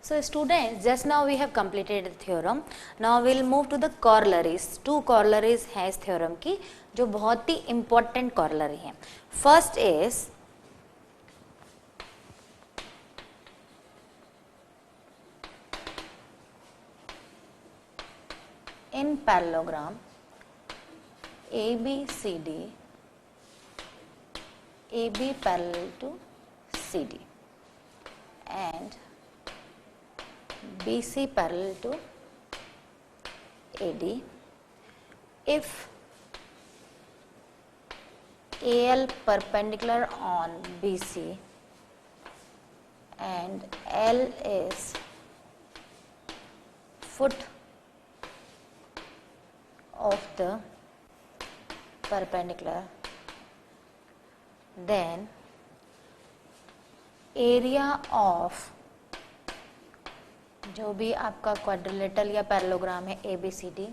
So students, just now we have completed the theorem. Now we will move to the corollaries. Two corollaries है इस theorem की जो बहुत ही important corollary हैं. First is in parallelogram ABCD, AB parallel to CD and BC parallel to AD, if AL perpendicular on BC and L is foot of the perpendicular, then area of जो भी आपका quadrilateral या parallelogram है ABCD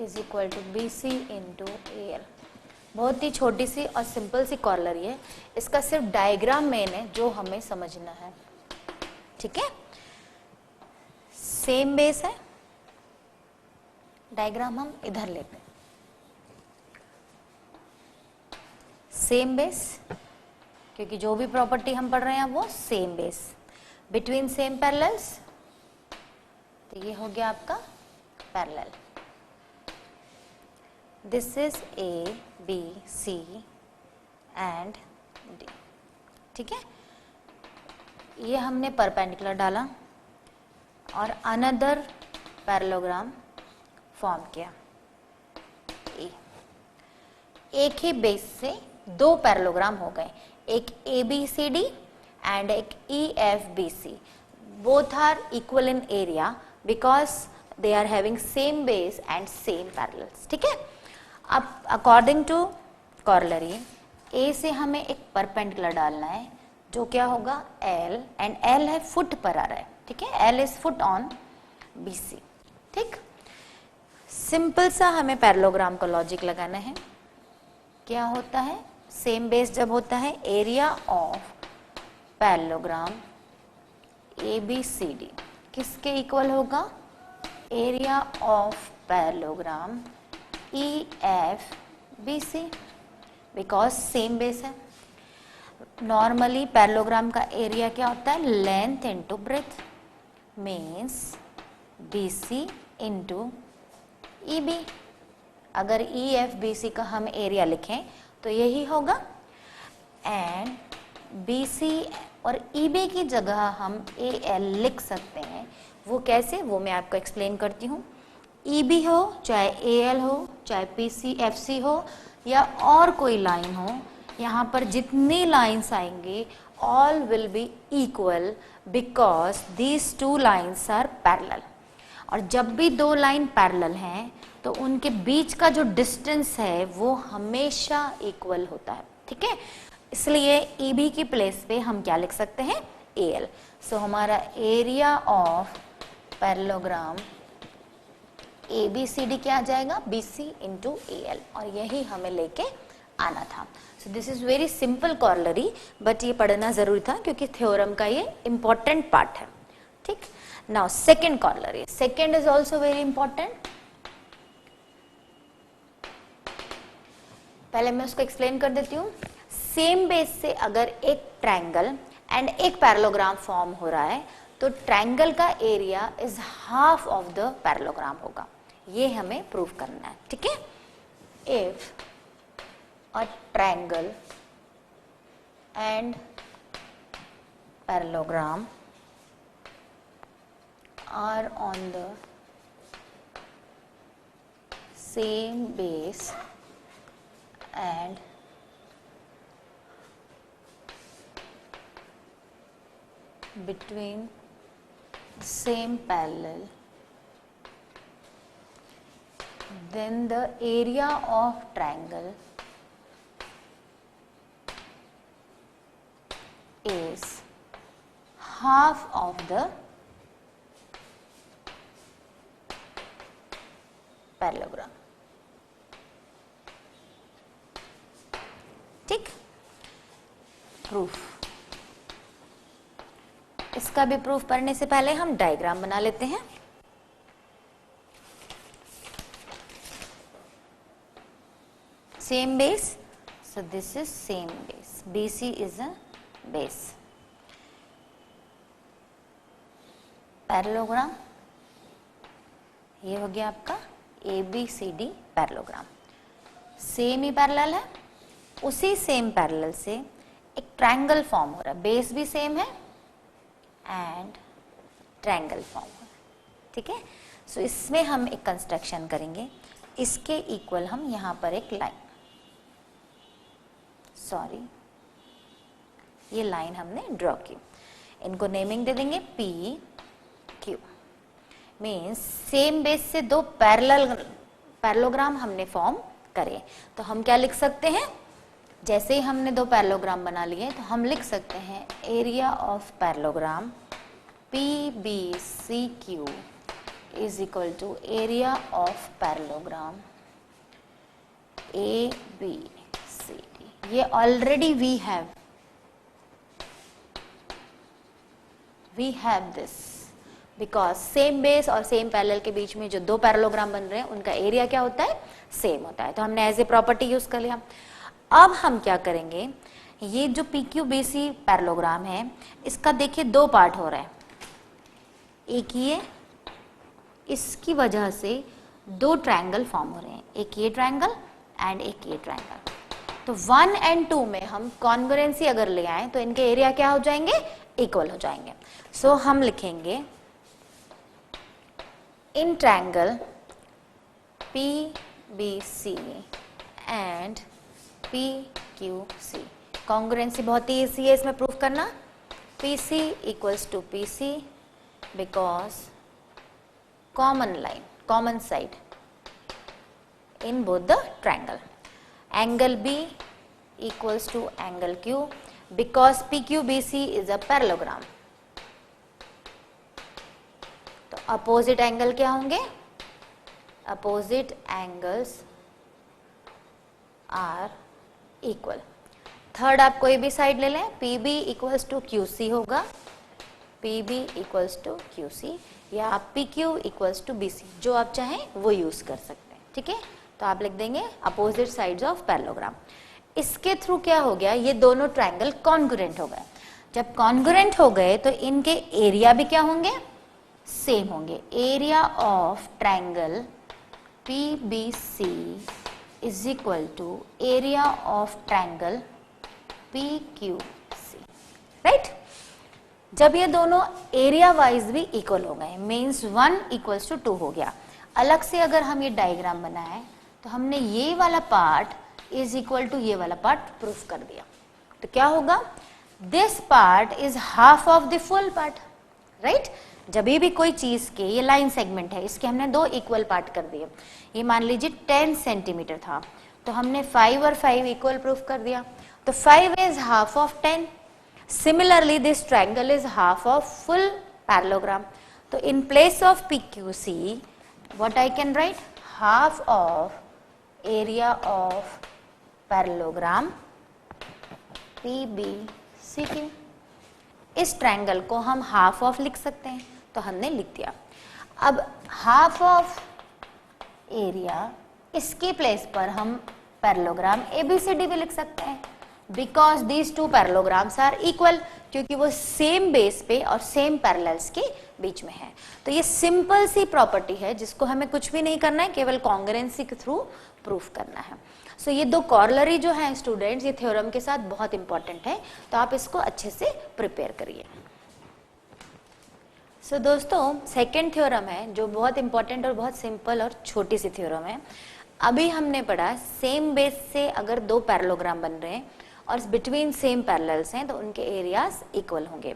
is equal to BC into AL. बहुत ही छोटी सी और simple सी कॉर्लरी है, इसका सिर्फ डायग्राम मेन है जो हमें समझना है. ठीक है, सेम बेस है, डायग्राम हम इधर लेते हैं. सेम बेस, क्योंकि जो भी प्रॉपर्टी हम पढ़ रहे हैं वो same base. Between same parallels, तो ये हो गया आपका parallel. This is A, B, C and D. ठीक है, ये हमने परपेंडिकुलर डाला और अनदर पैरेललोग्राम फॉर्म किया. एक ही बेस से दो पैरेललोग्राम हो गए, एक ABCD and एक EFBC. Both are equal in area because they are having same base and same parallels. ठीक है, अब according to corollary A से हमें एक परपेंडिकुलर डालना है जो क्या होगा L, and L है फुट पर आ रहा है. ठीक है, L is foot on BC. ठीक, सिंपल सा हमें पैरेललोग्राम का लॉजिक लगाना है. क्या होता है, सेम बेस जब होता है, एरिया ऑफ पैरेललोग्राम ABCD किसके इक्वल होगा, area of parallelogram EFBC, because same base है. नॉर्मली पैरेललोग्राम का एरिया क्या होता है, length into breadth, means BC into EB. अगर EFBC का हम एरिया लिखें तो यही होगा, एंड BC और EB की जगह हम AL लिख सकते हैं. वो कैसे, वो मैं आपको एक्सप्लेन करती हूँ. EB हो चाहे AL हो चाहे PC-FC हो या और कोई लाइन हो, यहाँ पर जितनी लाइंस आएंगे all will be equal because these two lines are parallel. और जब भी दो लाइन पैरेलल हैं तो उनके बीच का जो डिस्टेंस है वो हमेशा इक्वल होता है. ठीक है, इसलिए EB की प्लेस पे हम क्या लिख सकते हैं, AL. सो हमारा एरिया ऑफ पैरेललोग्राम ABCD क्या आ जाएगा, BC इंटू AL, और यही हमें लेके आना था. So this is very simple corollary, but ये पढ़ना जरूरी था क्योंकि थ्योरम का ये इंपॉर्टेंट पार्ट है. ठीक, now second corollary, second is also very important. पहले मैं उसको एक्सप्लेन कर देती हूँ. सेम बेस से अगर एक ट्रायंगल एंड एक पैरेललोग्राम फॉर्म हो रहा है तो ट्रायंगल का area is half of the parallelogram होगा. ये हमें प्रूव करना है. ठीक है, if a triangle and parallelogram are on the same base and between same parallel, then the area of triangle is half of the parallelogram. ठीक, proof. इस इसका भी प्रूफ करने से पहले हम डायग्राम बना लेते हैं। Same base, so this is same base, BC is a base. Parallelogram, ये हो गया आपका ABCD पैरेललोग्राम। सेम ही पैरेलल है, उसी सेम पैरेलल से एक ट्रायंगल फॉर्म हो रहा है, बेस भी सेम है एंड ट्रायंगल फॉर्म हो रहा है, ठीक है। सो इसमें हम एक कंस्ट्रक्शन करेंगे, इसके इक्वल हम यहां पर एक लाइन, सॉरी ये लाइन हमने ड्रॉ की, इनको नेमिंग दे देंगे PQ। मीन्स सेम बेस से दो पैरेललोग्राम हमने फॉर्म करे, तो हम क्या लिख सकते हैं, जैसे ही हमने दो पैरेललोग्राम बना लिए तो हम लिख सकते हैं area of parallelogram PBCQ is equal to area of parallelogram ABCD। ये already we have this, because same base और सेम पैरेलल के बीच में जो दो पैरेललोग्राम बन रहे हैं उनका एरिया क्या होता है, सेम होता है, तो हमने एज ए प्रॉपर्टी यूज कर लिया। अब हम क्या करेंगे, ये जो PQBC पैरेललोग्राम है इसका देखिए दो पार्ट हो रहा है, एक ये, इसकी वजह से दो ट्रायंगल फॉर्म हो रहे हैं, एक ये ट्रायंगल एंड एक ये ट्रायंगल। तो 1 और 2 में हम कॉन्ग्रुएंसी अगर ले आए तो इनके एरिया क्या हो जाएंगे, इक्वल हो जाएंगे। सो हम लिखेंगे in triangle PBC and PQC, congruency बहुत ही ईजी है इसमें प्रूफ करना, PC equals to PC because common line, common side in both the triangle. Angle B equals to angle Q because PQBC is a parallelogram। तो opposite angle क्या होंगे, opposite angles are equal. Third आप कोई भी side ले लें, PB equals to QC होगा, PB equals to QC, या आप PQ equals to BC, जो आप चाहें वो यूज कर सकते हैं, ठीक है। तो आप लिख देंगे अपोजिट साइड्स ऑफ पैरेललोग्राम। इसके थ्रू क्या हो गया, ये दोनों ट्रायंगल कॉन्ग्रुएंट हो गए। जब कॉन्ग्रुएंट हो गए तो इनके एरिया भी क्या होंगे, सेम होंगे। Area of triangle PBC is equal to area of triangle PQC, right. जब ये दोनों एरिया वाइज भी इक्वल हो गए, मीन्स 1 इक्वल्स टू 2 हो गया। अलग से अगर हम ये डायग्राम बनाए तो हमने ये वाला पार्ट इज इक्वल टू ये वाला पार्ट प्रूफ कर दिया, तो क्या होगा, this part is half of the full part, right. जब भी कोई चीज के, ये लाइन सेगमेंट है, इसके हमने दो इक्वल पार्ट कर दिए। ये मान लीजिए 10 सेंटीमीटर था, तो हमने 5 और 5 इक्वल प्रूफ कर दिया, तो 5 is half of 10। Similarly this triangle is half of full parallelogram. तो in place of PQC what I can write, half of area of parallelogram PBCQ। इस ट्रायंगल को हम हाफ ऑफ लिख सकते हैं, तो हमने लिख दिया। अब हाफ ऑफ एरिया, इसके प्लेस पर हम पैरेललोग्राम ABCD भी लिख सकते हैं, because these two parallelograms are equal, क्योंकि वो सेम बेस पे और सेम पैरेलल्स के बीच में है। तो ये सिंपल सी प्रॉपर्टी है जिसको हमें कुछ भी नहीं करना है, केवल कॉन्ग्रुएंसी के थ्रू प्रूफ करना है। सो ये दो कॉरलरी जो है स्टूडेंट्स, ये थ्योरम के साथ बहुत इंपॉर्टेंट है, तो आप इसको अच्छे से प्रिपेयर करिए। सो दोस्तों, सेकेंड थ्योरम है जो बहुत इंपॉर्टेंट और बहुत सिंपल और छोटी सी थ्योरम है। अभी हमने पढ़ा सेम बेस से अगर दो पैरेललोग्राम बन रहे हैं और बिटवीन सेम पैरेलल्स हैं तो उनके एरियाज इक्वल होंगे।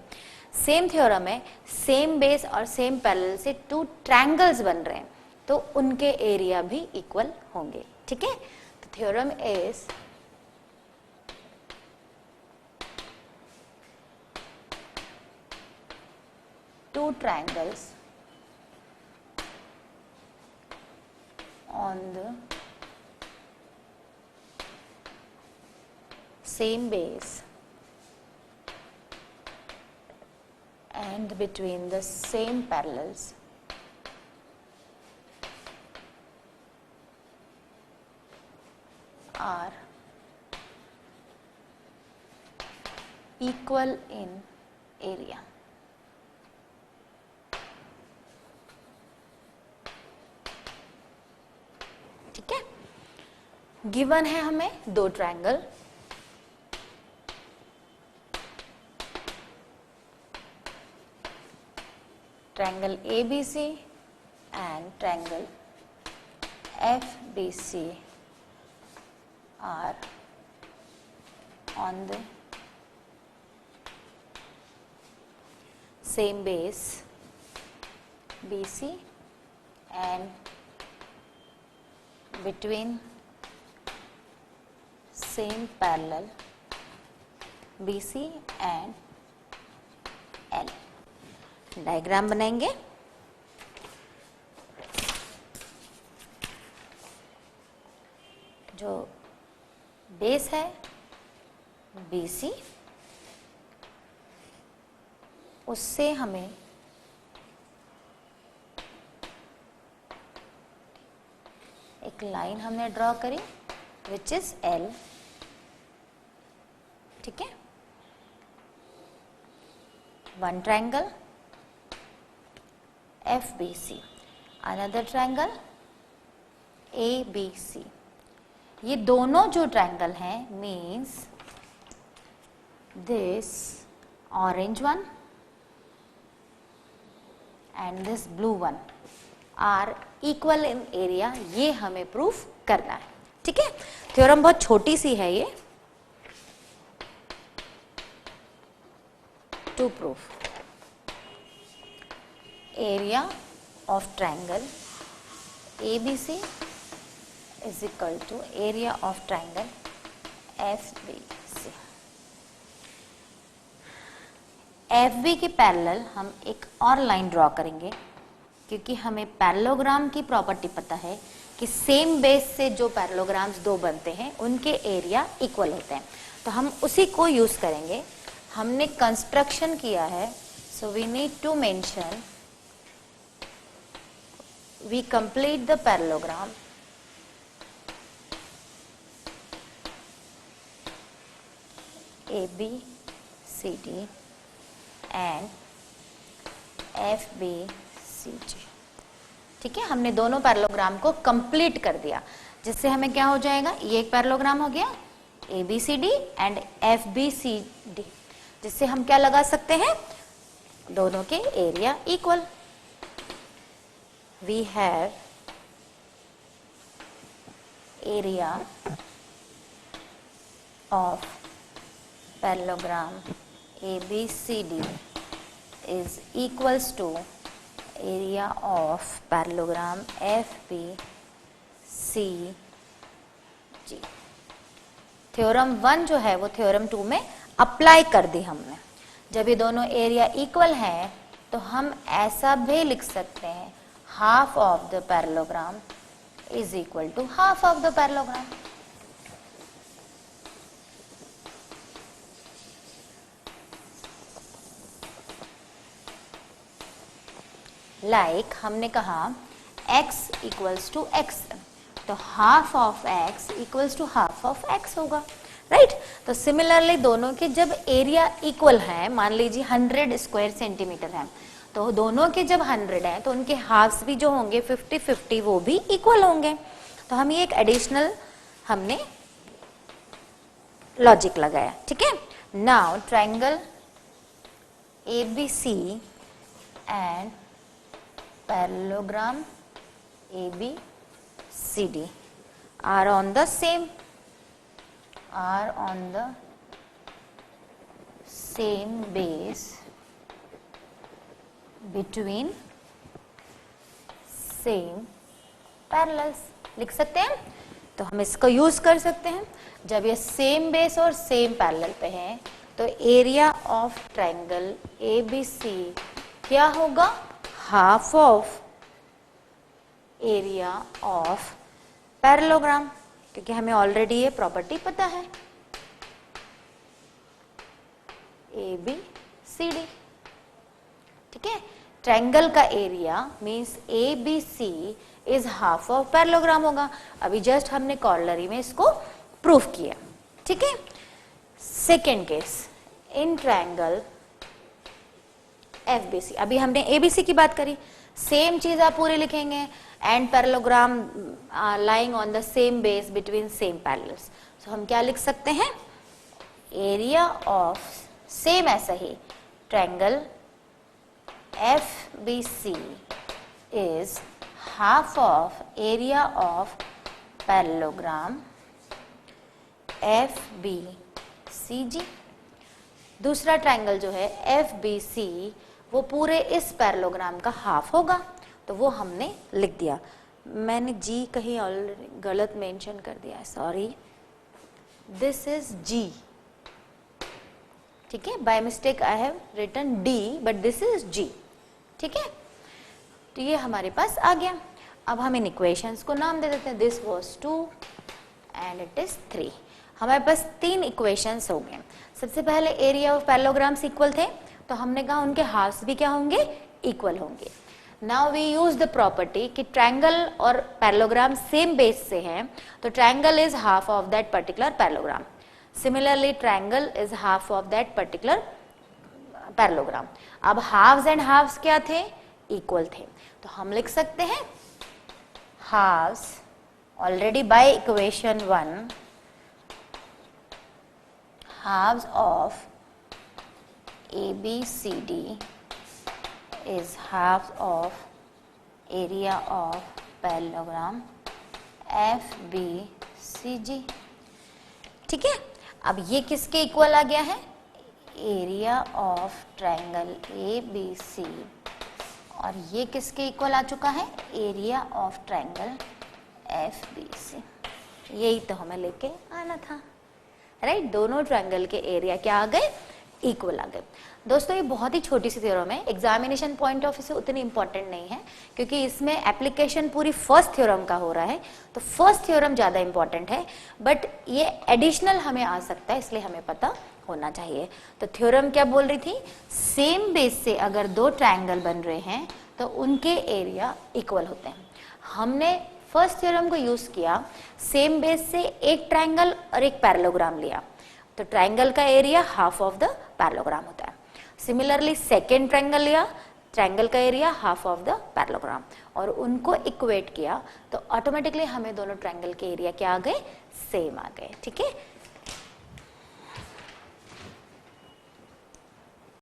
सेम थ्योरम है, सेम बेस और सेम पैरेलल से टू ट्रायंगल्स बन रहे हैं तो उनके एरिया भी इक्वल होंगे, ठीक है। तो theorem is two triangles on the same base and between the same parallels are equal in area. ठीक है, गिवन है हमें दो triangle, triangle ABC and triangle FBC are on the same base BC and between same parallel BC and L. Diagram बनाएंगे। जो base है BC, उससे हमें एक लाइन हमने ड्रॉ करी विच इज L। ठीक है, one triangle FBC, another triangle ABC। ये दोनों जो ट्रायंगल हैं means this orange one and this blue one are equal in area, ये हमें प्रूफ करना है। ठीक है, थ्योरम बहुत छोटी सी है ये, to proof area of triangle ABC is equal to area of triangle FBC। FB के पैरेलल हम एक और लाइन ड्रॉ करेंगे, क्योंकि हमें पैरेललोग्राम की प्रॉपर्टी पता है कि सेम बेस से जो पैरेललोग्राम्स दो बनते हैं उनके एरिया इक्वल होते हैं, तो हम उसी को यूज करेंगे। हमने कंस्ट्रक्शन किया है, so we need to mention, we complete the parallelogram ABCD and FBCG। ठीक है, हमने दोनों पैरेललोग्राम को कंप्लीट कर दिया, जिससे हमें क्या हो जाएगा, ये एक पैरेललोग्राम हो गया ABCD एंड FBCD, जिससे हम क्या लगा सकते हैं, दोनों के area equal. We have area of parallelogram ABCD is equals to area of parallelogram FBCG। Theorem 1 जो है वो थ्योरम 2 में अप्लाई कर दी हमने। जब ये दोनों एरिया इक्वल हैं तो हम ऐसा भी लिख सकते हैं, half of the parallelogram is equal to half of the parallelogram। like हमने कहा x equals to x, तो half of x equals to half of x होगा, राइट। तो सिमिलरली दोनों के जब एरिया इक्वल है, मान लीजिए 100 स्क्वायर सेंटीमीटर है, तो दोनों के जब 100 है तो उनके हाफ्स भी जो होंगे 50-50 वो भी इक्वल होंगे। तो हम ये एक एडिशनल हमने लॉजिक लगाया। ठीक है, now triangle ABC and parallelogram ABCD are on the same base between same parallels। लिख सकते हैं, तो हम इसको यूज कर सकते हैं। जब ये सेम बेस और सेम पैरेलल पे है तो एरिया ऑफ ट्रायंगल ABC क्या होगा, half of area of parallelogram, क्योंकि हमें ऑलरेडी ये प्रॉपर्टी पता है ABCD। ठीक है। ट्रायंगल का area means ABC is half of parallelogram होगा। अभी जस्ट हमने कॉर्नरी में इसको प्रूफ किया, ठीक है। Second case, in triangle FBC, अभी हमने ABC की बात करी, सेम चीज आप पूरे लिखेंगे, and parallelogram lying on the same base between same parallels. तो हम क्या लिख सकते हैं, एरिया ऑफ सेम ऐसा ही triangle FBC is half of area of parallelogram FBCG। दूसरा ट्रायंगल जो है FBC वो पूरे इस पैरेललोग्राम का हाफ होगा, तो वो हमने लिख दिया। मैंने G कहीं ऑलरेडी गलत मेंशन कर दिया है, सॉरी, दिस इज G, ठीक है। By mistake I have written D but this is G, ठीक है। तो ये हमारे पास आ गया। अब हम इन इक्वेशंस को नाम दे देते हैं, this was 2 and it is 3। हमारे पास 3 इक्वेशंस हो गए। सबसे पहले एरिया ऑफ पैरेललोग्राम्स इक्वल थे, तो हमने कहा उनके हाफ्स भी क्या होंगे, इक्वल होंगे। Now we use the property कि ट्रायंगल और पैरेललोग्राम सेम बेस से हैं, तो triangle is half of that particular parallelogram. Similarly triangle is half of that particular parallelogram. अब हाफ्स एंड हाफ्स क्या थे, इक्वल थे, तो हम लिख सकते हैं halves, already by equation 1, halves of ABCD is half of area of parallelogram FBCG, ठीक है। अब ये किसके इक्वल आ गया है, एरिया ऑफ ट्रायंगल ABC, और ये किसके इक्वल आ चुका है, एरिया ऑफ ट्रायंगल FBC। यही तो हमें लेके आना था, राइट। दोनों ट्रायंगल के एरिया क्या आ गए, इक्वल आ गए। दोस्तों ये बहुत ही छोटी सी थ्योरम है, एग्जामिनेशन पॉइंट ऑफ व्यू से उतनी इंपॉर्टेंट नहीं है, क्योंकि इसमें एप्लीकेशन पूरी फर्स्ट थ्योरम का हो रहा है, तो फर्स्ट थ्योरम ज्यादा इंपॉर्टेंट है, बट ये एडिशनल हमें आ सकता है, इसलिए हमें पता होना चाहिए। तो थ्योरम क्या बोल रही थी, सेम बेस से अगर 2 ट्रायंगल बन रहे हैं तो उनके एरिया इक्वल होते हैं। हमने फर्स्ट थ्योरम को यूज किया, सेम बेस से एक ट्रायंगल और एक पैरेललोग्राम लिया, तो ट्रायंगल का area half of the parallelogram होता है। सिमिलरली सेकेंड ट्रायंगल लिया, ट्रायंगल का area half of the parallelogram, और उनको इक्वेट किया, तो ऑटोमेटिकली हमें दोनों ट्रायंगल के एरिया क्या आ गए, सेम आ गए, ठीक है।